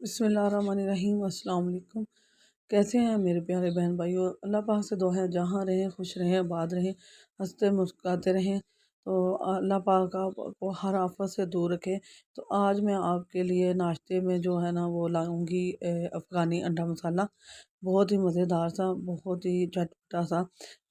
बिस्मिल्लाहिर्रहमानिर्रहीम अस्सलाम वालेकुम। कैसे हैं मेरे प्यारे बहन भाइयों। अल्लाह पाक से दुआ है जहाँ रहें खुश रहें, आबाद रहें, हंसते मुस्कुराते रहें। तो अल्लाह पाक आपको हर आफत से दूर रखे। तो आज मैं आपके लिए नाश्ते में जो है ना वो लाऊंगी अफ़गानी अंडा मसाला। बहुत ही मज़ेदार सा, बहुत ही चटपटा सा,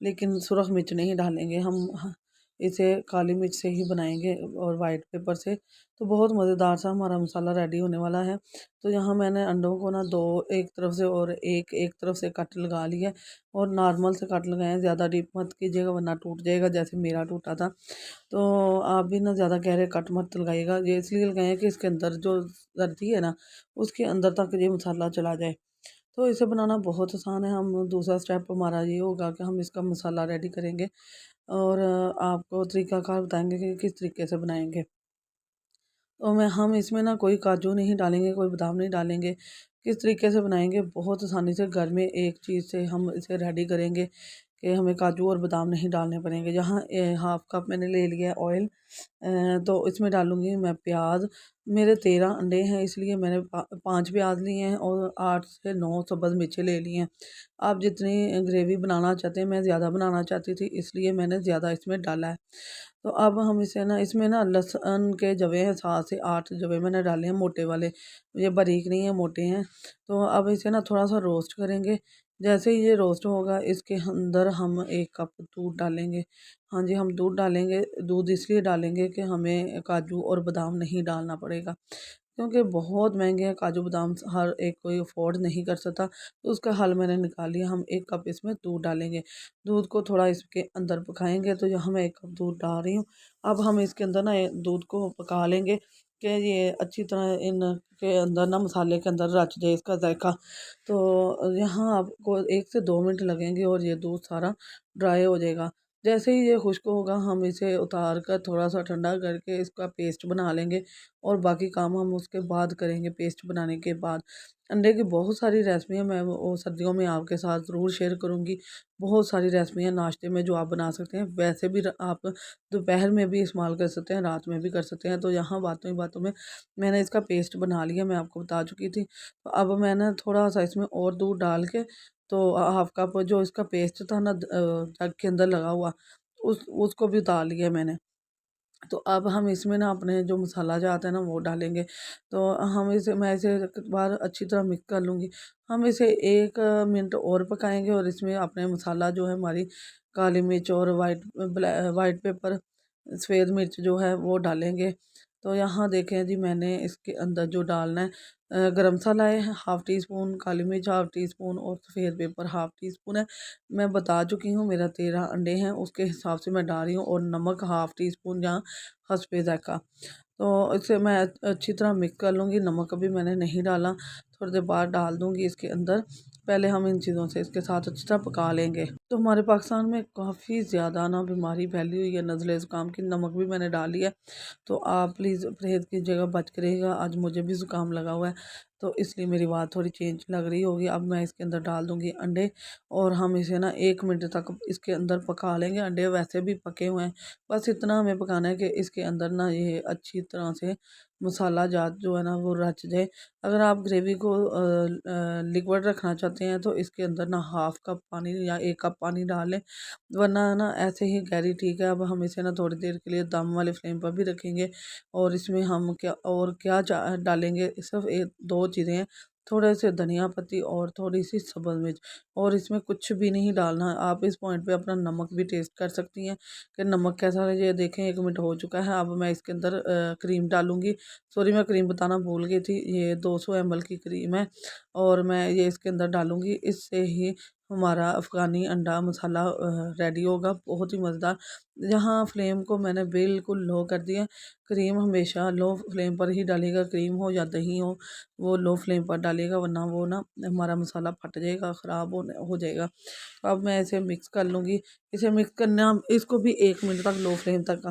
लेकिन सुरख मिर्च नहीं डालेंगे हम। इसे काली मिर्च से ही बनाएंगे और वाइट पेपर से। तो बहुत मज़ेदार सा हमारा मसाला रेडी होने वाला है। तो यहाँ मैंने अंडों को ना दो एक तरफ से और एक एक तरफ से कट लगा लिया। और नॉर्मल से कट लगाएं, ज़्यादा डीप मत कीजिएगा वरना टूट जाएगा जैसे मेरा टूटा था। तो आप भी ना ज़्यादा गहरे कट मत लगाइएगा, ये इसलिए लगाएं कि इसके अंदर जो सर्दी है ना उसके अंदर तक ये मसाला चला जाए। तो इसे बनाना बहुत आसान है। हम दूसरा स्टेप हमारा ये होगा कि हम इसका मसाला रेडी करेंगे और आपको तरीकाकार बताएंगे कि किस तरीके से बनाएंगे। तो हम इसमें ना कोई काजू नहीं डालेंगे, कोई बादाम नहीं डालेंगे। किस तरीके से बनाएंगे, बहुत आसानी से घर में एक चीज़ से हम इसे रेडी करेंगे कि हमें काजू और बादाम नहीं डालने पड़ेंगे। यहाँ हाफ कप मैंने ले लिया है ऑयल। तो इसमें डालूंगी मैं प्याज। मेरे 13 अंडे हैं इसलिए मैंने 5 प्याज लिए हैं और 8 से 9 सब्ज़ मिर्चें ले ली हैं। आप जितनी ग्रेवी बनाना चाहते हैं, मैं ज़्यादा बनाना चाहती थी इसलिए मैंने ज़्यादा इसमें डाला है। तो अब हम इसे ना, इसमें ना लहसुन के जवे हैं, 7 से 8 जवे मैंने डाले हैं मोटे वाले। ये बारीक नहीं है, मोटे हैं। तो अब इसे ना थोड़ा सा रोस्ट करेंगे। जैसे ही ये रोस्ट होगा इसके अंदर हम 1 कप दूध डालेंगे। हाँ जी, हम दूध डालेंगे। दूध इसलिए डालेंगे कि हमें काजू और बादाम नहीं डालना पड़ेगा, क्योंकि बहुत महंगे हैं काजू बादाम, हर एक कोई अफोर्ड नहीं कर सकता। तो उसका हल मैंने निकाल लिया। हम 1 कप इसमें दूध डालेंगे। दूध को थोड़ा इसके अंदर पकाएंगे। तो यहाँ मैं 1 कप दूध डाल रही हूँ। अब हम इसके अंदर ना दूध को पका लेंगे कि ये अच्छी तरह इन के अंदर ना, मसाले के अंदर रच जाए इसका जायका। तो यहाँ आपको 1 से 2 मिनट लगेंगे और ये दूध सारा ड्राई हो जाएगा। जैसे ही ये खुश्क होगा हम इसे उतार कर थोड़ा सा ठंडा करके इसका पेस्ट बना लेंगे और बाकी काम हम उसके बाद करेंगे। पेस्ट बनाने के बाद अंडे की बहुत सारी रेसिपियाँ मैं वो सर्दियों में आपके साथ ज़रूर शेयर करूँगी। बहुत सारी रेसिपियाँ नाश्ते में जो आप बना सकते हैं, वैसे भी आप दोपहर में भी इस्तेमाल कर सकते हैं, रात में भी कर सकते हैं। तो यहाँ बातों ही बातों में मैंने इसका पेस्ट बना लिया, मैं आपको बता चुकी थी। तो अब मैंने थोड़ा सा इसमें और दूध डाल के, तो हाफ कप जो इसका पेस्ट था ना जग के अंदर लगा हुआ, उसको भी उतार लिया मैंने। तो अब हम इसमें ना अपने जो मसाला जो आता है ना वो डालेंगे। तो मैं इसे एक बार अच्छी तरह मिक्स कर लूँगी। हम इसे 1 मिनट और पकाएंगे और इसमें अपने मसाला जो है, हमारी काली मिर्च और वाइट पेपर, सफ़ेद मिर्च जो है वो डालेंगे। तो यहाँ देखें जी, मैंने इसके अंदर जो डालना है, गरम मसाला है 1/2 टी स्पून, काली मिर्च 1/2 टी स्पून और सफ़ेद पेपर 1/2 टी स्पून है। मैं बता चुकी हूँ, मेरा 13 अंडे हैं उसके हिसाब से मैं डाल रही हूँ। और नमक 1/2 टी स्पून, जहाँ हस्बे ज़ायक़ा। तो इसे मैं अच्छी तरह मिक्स कर लूँगी। नमक अभी मैंने नहीं डाला, थोड़ी देर बाद डाल दूँगी इसके अंदर। पहले हम इन चीज़ों से इसके साथ अच्छी तरह पका लेंगे। तो हमारे पाकिस्तान में काफ़ी ज़्यादा ना बीमारी फैली हुई है नज़ले ज़ुकाम की। नमक भी मैंने डाल लिया। तो आप प्लीज़ परहेज़ कीजिएगा, बच के रहिएगा। आज मुझे भी ज़ुकाम लगा हुआ है तो इसलिए मेरी बात थोड़ी चेंज लग रही होगी। अब मैं इसके अंदर डाल दूँगी अंडे और हम इसे ना 1 मिनट तक इसके अंदर पका लेंगे। अंडे वैसे भी पके हुए हैं, बस इतना हमें पकाना है कि इसके अंदर ना ये अच्छी तरह से मसाला जात जो है ना वो रच जाए। अगर आप ग्रेवी को लिक्विड रखना चाहते हैं तो इसके अंदर ना 1/2 कप पानी या 1 कप पानी डाल लें, वरना ना ऐसे ही गहरी ठीक है। अब हम इसे ना थोड़ी देर के लिए दम वाले फ्लेम पर भी रखेंगे। और इसमें हम क्या डालेंगे, सिर्फ एक दो चीज़ें हैं, थोड़े से धनिया पत्ती और थोड़ी सी सब्ज़ मिर्च। और इसमें कुछ भी नहीं डालना है। आप इस पॉइंट पे अपना नमक भी टेस्ट कर सकती हैं कि नमक कैसा है। ये देखें 1 मिनट हो चुका है। अब मैं इसके अंदर क्रीम डालूंगी। सॉरी, मैं क्रीम बताना भूल गई थी। ये 200 ml की क्रीम है और मैं ये इसके अंदर डालूंगी। इससे ही हमारा अफ़गानी अंडा मसाला रेडी होगा, बहुत ही मज़ेदार। यहाँ फ्लेम को मैंने बिल्कुल लो कर दिया। क्रीम हमेशा लो फ्लेम पर ही डालिएगा, क्रीम हो या दही हो, वो लो फ्लेम पर डालिएगा वरना वो ना हमारा मसाला फट जाएगा, ख़राब हो जाएगा। तो अब मैं इसे मिक्स कर लूँगी। इसे मिक्स करना, इसको भी 1 मिनट तक लो फ्लेम तक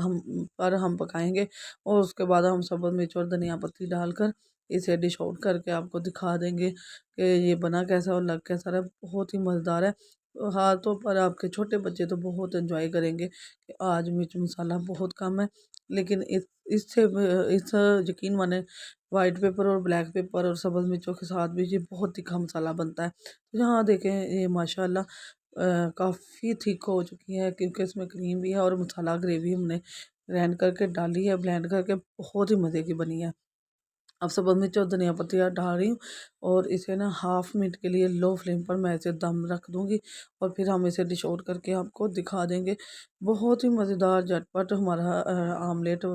हम पकाएंगे। और उसके बाद हम सब्ज़ मिर्च और धनिया पत्ती डालकर इसे डिश आउट करके आपको दिखा देंगे कि ये बना कैसा और लग कैसा रहा है। बहुत ही मज़ेदार है। हाथों पर आपके छोटे बच्चे तो बहुत एंजॉय करेंगे कि आज मिर्च मसाला बहुत कम है। लेकिन इससे इस यकीन माने वाइट पेपर और ब्लैक पेपर और सब्ज़ मिर्चों के साथ भी ये बहुत तीखा मसाला बनता है। तो यहाँ देखें ये माशाल्लाह काफ़ी थिक हो चुकी है, क्योंकि इसमें क्रीम भी है और मसाला ग्रेवी हमने ग्राइंड करके डाली है, ब्लेंड करके, बहुत ही मज़े की बनी है। अब सब मिर्च और धनिया पत्तियाँ डाल रही हूँ और इसे ना हाफ़ मिनट के लिए लो फ्लेम पर मैं इसे दम रख दूँगी और फिर हम इसे डिश आउट करके आपको दिखा देंगे। बहुत ही मज़ेदार झटपट हमारा आमलेट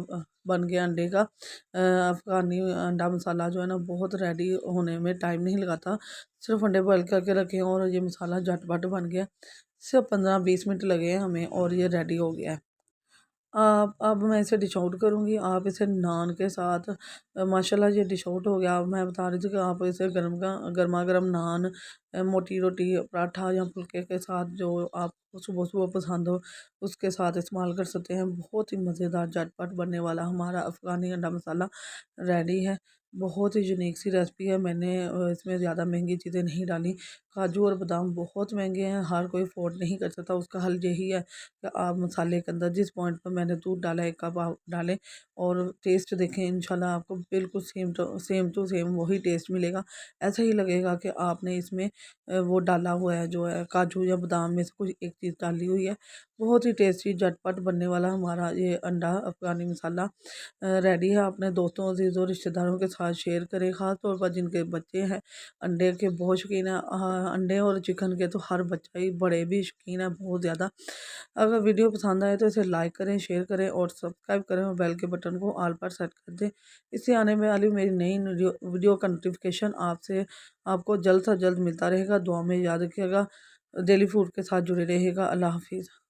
बन गया अंडे का। अफ़गानी अंडा मसाला जो है ना बहुत रेडी होने में टाइम नहीं लगाता। सिर्फ़ अंडे बॉयल करके रखे हैं और ये मसाला झटपट बन गया। सिर्फ 15-20 मिनट लगे हैं हमें और ये रेडी हो गया है। आप अब मैं इसे डिश आउट करूँगी। आप इसे नान के साथ माशाल्लाह ये डिश आउट हो गया। अब मैं बता रही थी कि आप इसे गरमा-गरम नान, मोटी रोटी, पराठा या फुल्के के साथ जो आपको सुबह-सुबह पसंद हो, उसके साथ इस्तेमाल कर सकते हैं। बहुत ही मज़ेदार झटपट बनने वाला हमारा अफ़गानी अंडा मसाला रेडी है। बहुत ही यूनिक सी रेसिपी है। मैंने इसमें ज़्यादा महँगी चीज़ें नहीं डाली। काजू और बादाम बहुत महँगे हैं, हर कोई अफ़ोर्ड नहीं कर सकता। उसका हल यही है कि आप मसाले के अंदर जिस पॉइंट पर मैंने दूध डाला 1 कप आप डालें और टेस्ट देखें, इंशाल्लाह आपको बिल्कुल सेम टू सेम वही टेस्ट मिलेगा। ऐसा ही लगेगा कि आपने इसमें वो डाला हुआ है, जो है काजू या बादाम में से कोई एक चीज़ डाली हुई है। बहुत ही टेस्टी झटपट बनने वाला हमारा ये अंडा अफ़गानी मसाला रेडी है। अपने दोस्तों, अज़ीज़ों, रिश्तेदारों के साथ शेयर करें, ख़ास तौर पर जिनके बच्चे हैं अंडे के बहुत शौकीन हैं। अंडे और चिकन के तो हर बच्चा ही, बड़े भी शौकीन है बहुत ज़्यादा। अगर वीडियो पसंद आए तो इसे लाइक करें, शेयर करें और सब्सक्राइब करें और बेल के बटन को ऑल पर सेट कर दें। इससे आने वाली मेरी नई वीडियो का नोटिफिकेशन आपको जल्द से जल्द मिलता रहेगा। दुआ में याद रखिएगा। डेली फूड के साथ जुड़े रहिएगा। अल्लाह हाफ़िज़।